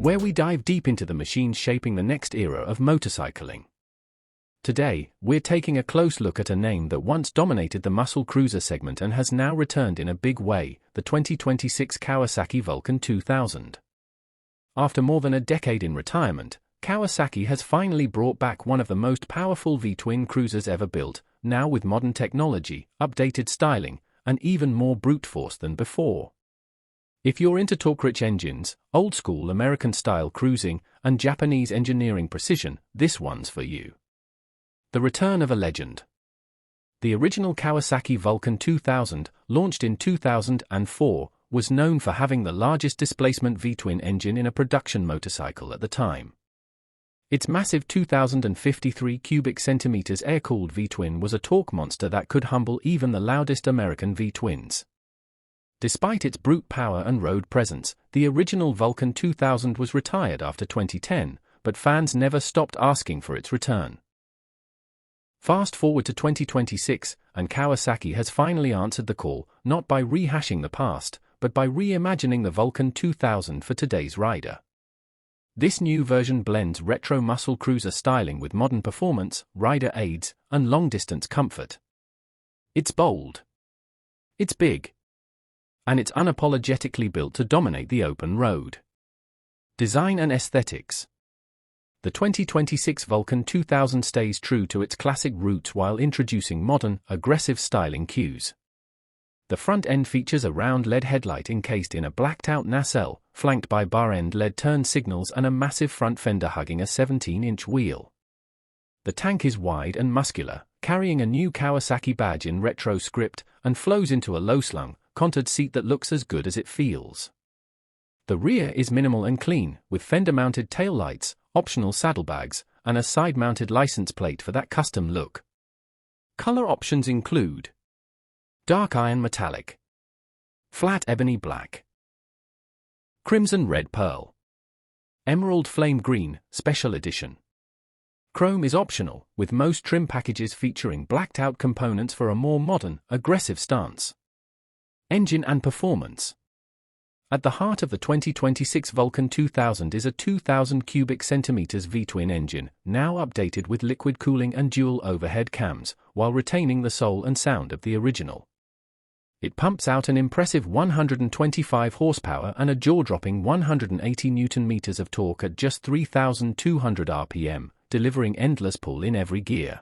where we dive deep into the machines shaping the next era of motorcycling. Today, we're taking a close look at a name that once dominated the muscle cruiser segment and has now returned in a big way, the 2026 Kawasaki Vulcan 2000. After more than a decade in retirement, Kawasaki has finally brought back one of the most powerful V-twin cruisers ever built, now with modern technology, updated styling, and even more brute force than before. If you're into torque-rich engines, old-school American-style cruising, and Japanese engineering precision, this one's for you. The return of a legend. The original Kawasaki Vulcan 2000, launched in 2004, was known for having the largest displacement V-twin engine in a production motorcycle at the time. Its massive 2,053 cubic centimeters air-cooled V-twin was a torque monster that could humble even the loudest American V-twins. Despite its brute power and road presence, the original Vulcan 2000 was retired after 2010, but fans never stopped asking for its return. Fast forward to 2026, and Kawasaki has finally answered the call, not by rehashing the past, but by reimagining the Vulcan 2000 for today's rider. This new version blends retro muscle cruiser styling with modern performance, rider aids, and long-distance comfort. It's bold. It's big. And it's unapologetically built to dominate the open road. Design and aesthetics. The 2026 Vulcan 2000 stays true to its classic roots while introducing modern, aggressive styling cues. The front end features a round LED headlight encased in a blacked-out nacelle, flanked by bar-end LED turn signals and a massive front fender hugging a 17-inch wheel. The tank is wide and muscular, carrying a new Kawasaki badge in retro script, and flows into a low-slung, contoured seat that looks as good as it feels. The rear is minimal and clean, with fender-mounted taillights, optional saddlebags, and a side-mounted license plate for that custom look. Color options include dark iron metallic, flat ebony black, crimson red pearl, emerald flame green, special edition. Chrome is optional, with most trim packages featuring blacked-out components for a more modern, aggressive stance. Engine and performance. At the heart of the 2026 Vulcan 2000 is a 2,000 cubic centimeters V-twin engine, now updated with liquid cooling and dual overhead cams, while retaining the soul and sound of the original. It pumps out an impressive 125 horsepower and a jaw-dropping 180 Nm of torque at just 3,200 RPM, delivering endless pull in every gear.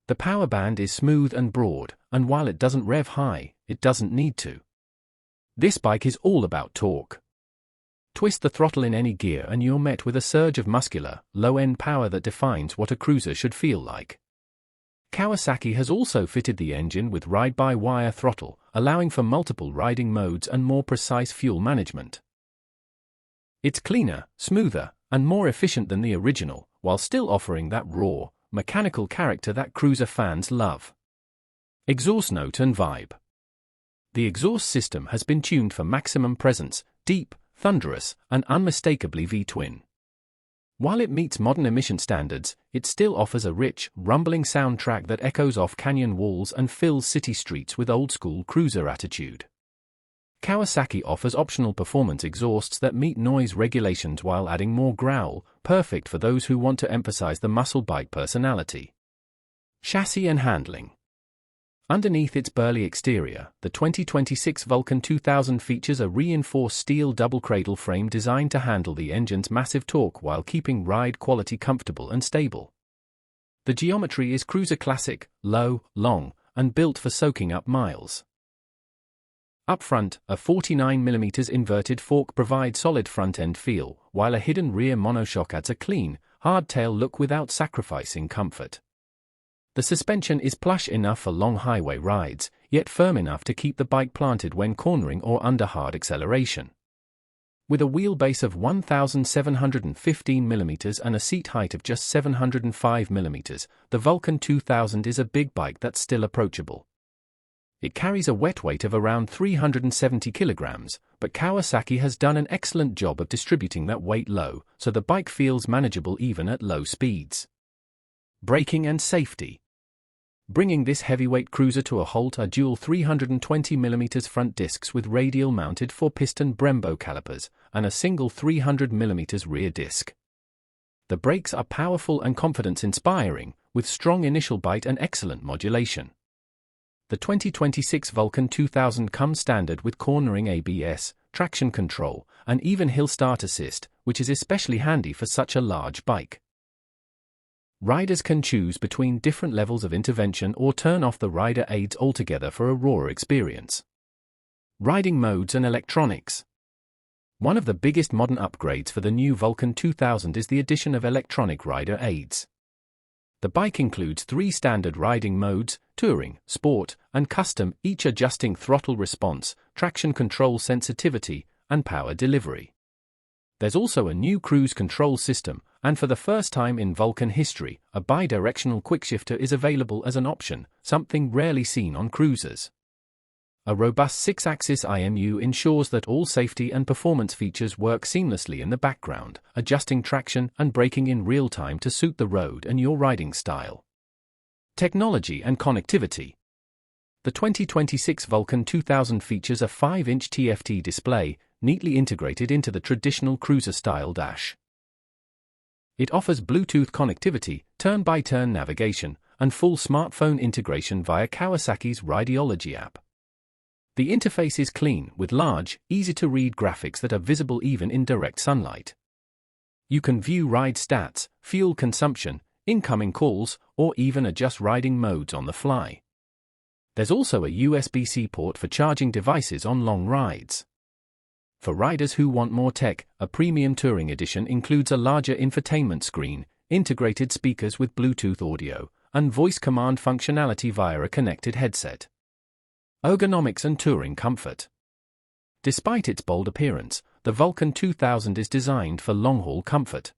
The power band is smooth and broad, and while it doesn't rev high, it doesn't need to. This bike is all about torque. Twist the throttle in any gear and you're met with a surge of muscular, low-end power that defines what a cruiser should feel like. Kawasaki has also fitted the engine with ride-by-wire throttle, allowing for multiple riding modes and more precise fuel management. It's cleaner, smoother, and more efficient than the original, while still offering that raw, mechanical character that cruiser fans love. Exhaust note and vibe. The exhaust system has been tuned for maximum presence, deep, thunderous, and unmistakably V-twin. While it meets modern emission standards, it still offers a rich, rumbling soundtrack that echoes off canyon walls and fills city streets with old-school cruiser attitude. Kawasaki offers optional performance exhausts that meet noise regulations while adding more growl, perfect for those who want to emphasize the muscle bike personality. Chassis and handling. Underneath its burly exterior, the 2026 Vulcan 2000 features a reinforced steel double cradle frame designed to handle the engine's massive torque while keeping ride quality comfortable and stable. The geometry is cruiser classic, low, long, and built for soaking up miles. Up front, a 49mm inverted fork provides solid front-end feel, while a hidden rear monoshock adds a clean, hardtail look without sacrificing comfort. The suspension is plush enough for long highway rides, yet firm enough to keep the bike planted when cornering or under hard acceleration. With a wheelbase of 1,715mm and a seat height of just 705mm, the Vulcan 2000 is a big bike that's still approachable. It carries a wet weight of around 370 kilograms, but Kawasaki has done an excellent job of distributing that weight low, so the bike feels manageable even at low speeds. Braking and safety. Bringing this heavyweight cruiser to a halt are dual 320mm front discs with radial-mounted 4-piston Brembo calipers and a single 300mm rear disc. The brakes are powerful and confidence-inspiring, with strong initial bite and excellent modulation. The 2026 Vulcan 2000 comes standard with cornering ABS, traction control, and even hill start assist, which is especially handy for such a large bike. Riders can choose between different levels of intervention or turn off the rider aids altogether for a raw experience. Riding modes and electronics. One of the biggest modern upgrades for the new Vulcan 2000 is the addition of electronic rider aids. The bike includes 3 standard riding modes, Touring, Sport, and Custom, each adjusting throttle response, traction control sensitivity, and power delivery. There's also a new cruise control system, and for the first time in Vulcan history, a bidirectional quickshifter is available as an option, something rarely seen on cruisers. A robust 6-axis IMU ensures that all safety and performance features work seamlessly in the background, adjusting traction and braking in real time to suit the road and your riding style. Technology and connectivity. The 2026 Vulcan 2000 features a 5-inch TFT display, neatly integrated into the traditional cruiser-style dash. It offers Bluetooth connectivity, turn-by-turn navigation, and full smartphone integration via Kawasaki's Rideology app. The interface is clean, with large, easy-to-read graphics that are visible even in direct sunlight. You can view ride stats, fuel consumption, incoming calls, or even adjust riding modes on the fly. There's also a USB-C port for charging devices on long rides. For riders who want more tech, a premium touring edition includes a larger infotainment screen, integrated speakers with Bluetooth audio, and voice command functionality via a connected headset. Ergonomics and touring comfort. Despite its bold appearance, the Vulcan 2000 is designed for long-haul comfort.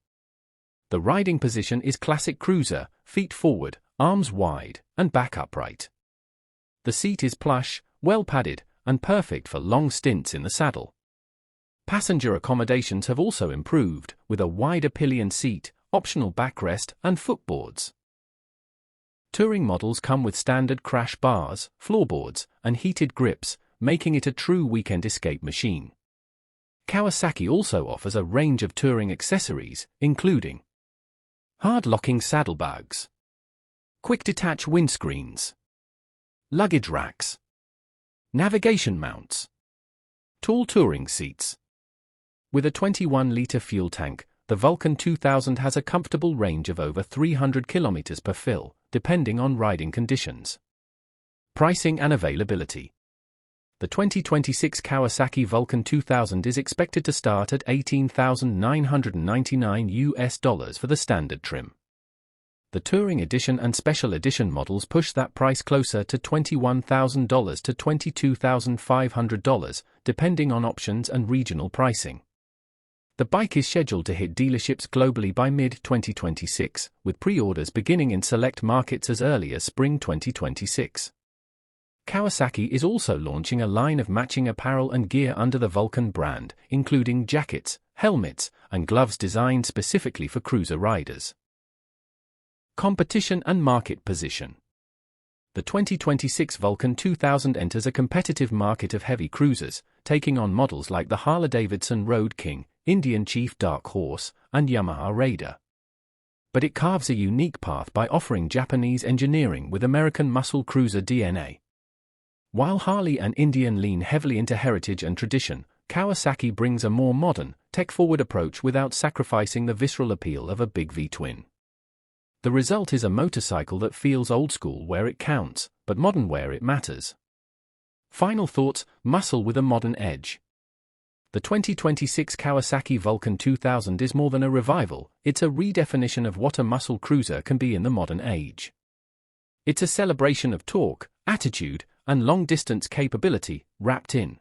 The riding position is classic cruiser, feet forward, arms wide, and back upright. The seat is plush, well padded, and perfect for long stints in the saddle. Passenger accommodations have also improved, with a wider pillion seat, optional backrest, and footboards. Touring models come with standard crash bars, floorboards, and heated grips, making it a true weekend escape machine. Kawasaki also offers a range of touring accessories, including hard-locking saddlebags, quick-detach windscreens, luggage racks, navigation mounts, tall touring seats. With a 21-litre fuel tank, the Vulcan 2000 has a comfortable range of over 300 km per fill, depending on riding conditions. Pricing and availability. The 2026 Kawasaki Vulcan 2000 is expected to start at $18,999 for the standard trim. The Touring Edition and Special Edition models push that price closer to $21,000 to $22,500, depending on options and regional pricing. The bike is scheduled to hit dealerships globally by mid-2026, with pre-orders beginning in select markets as early as spring 2026. Kawasaki is also launching a line of matching apparel and gear under the Vulcan brand, including jackets, helmets, and gloves designed specifically for cruiser riders. Competition and market position. The 2026 Vulcan 2000 enters a competitive market of heavy cruisers, taking on models like the Harley-Davidson Road King, Indian Chief Dark Horse, and Yamaha Raider. But it carves a unique path by offering Japanese engineering with American muscle cruiser DNA. While Harley and Indian lean heavily into heritage and tradition, Kawasaki brings a more modern, tech-forward approach without sacrificing the visceral appeal of a big V-twin. The result is a motorcycle that feels old school where it counts, but modern where it matters. Final thoughts: muscle with a modern edge. The 2026 Kawasaki Vulcan 2000 is more than a revival, it's a redefinition of what a muscle cruiser can be in the modern age. It's a celebration of torque, attitude, and long-distance capability, wrapped in